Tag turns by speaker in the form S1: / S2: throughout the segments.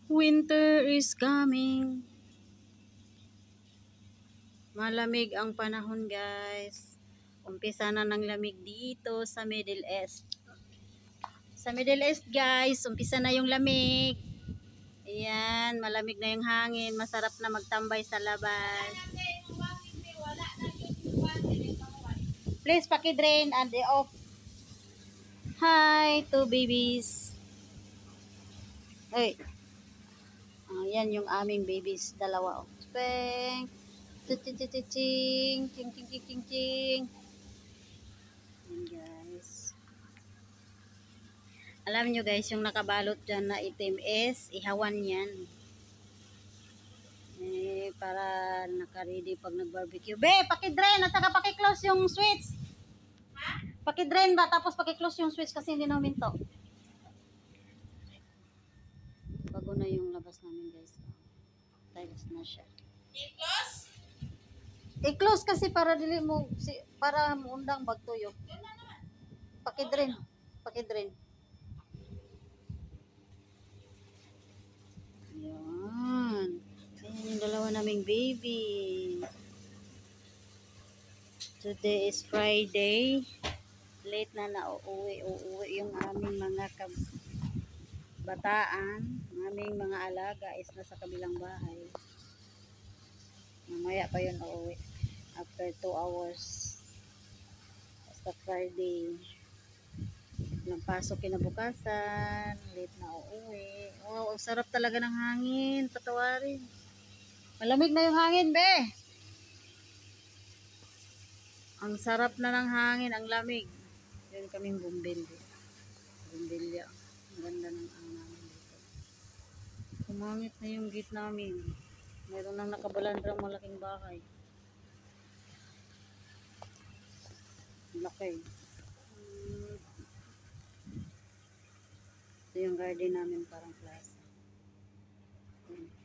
S1: Winter is coming. Malamig ang panahon, guys. Umpisa na ng lamig dito sa Middle East. Sa Middle East, guys, umpisa na yung lamig. Ayan, malamig na yung hangin. Masarap na magtambay sa labas. Please, paki-drain and off. Hi, two babies. Hey. Ayan yung aming babies. Dalawa. Speng. Ching, ching, ching, ching, ching, ching. Ayan, guys. Alam nyo, guys, yung nakabalot dyan na itim is ihawan yan. Para naka-ready pag nag-barbecue. Be, paki-drain at saka paki-close yung switch. Ha? Paki-drain ba? Tapos paki-close yung switch kasi hindi na huminto. Bago na yung labas namin, guys. Tiles na siya. I-close? I-close kasi para dili mo para undang bagtuyok. Paki-drain. Paki-drain. Ayan. Ayan yung dalawa naming baby. Today is Friday. Late na uuwi yung aming mga bataan. Aming mga alaga is nasa kabilang bahay. Mamaya pa yun uuwi. After 2 hours. Basta Friday. Nagpasok kinabukasan. Late na uuwi. Oh, sarap talaga ng hangin. Patawarin. Malamig na yung hangin, be. Ang sarap na ng hangin. Ang lamig. Yun kaming bumbilya. Bumbilya. Ang ganda ng namin dito. Kumangit na yung gate namin. Mayroon nang nakabalandrang malaking bahay. Laki. Ito yung garden namin parang plaza.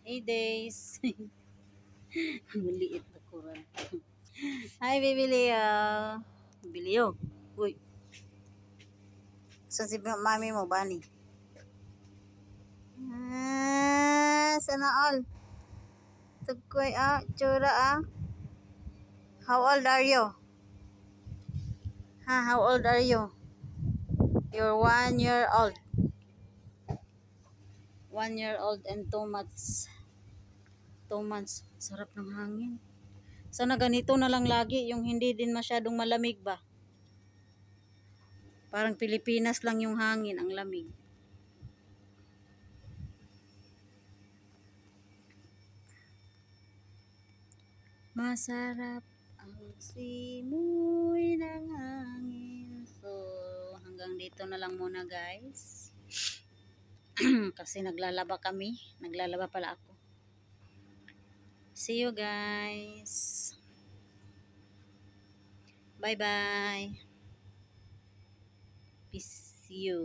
S1: 8 days. Maliit na kuran. Hi, baby Leo. Baby Leo. Uy. Saan si mami mo, Bani? Sana all. Tugkoy tsura How old are you? How old are you? You're 1 year old. 1 year old and 2 months. 2 months. Sarap ng hangin. Sana ganito na lang lagi. Yung hindi din masyadong malamig ba? Parang Pilipinas lang yung hangin. Ang lamig. Masarap ang simoy ng hangin. So, hanggang dito na lang muna, guys. Kasi naglalaba kami. Naglalaba pala ako. See you, guys. Bye-bye. Peace you.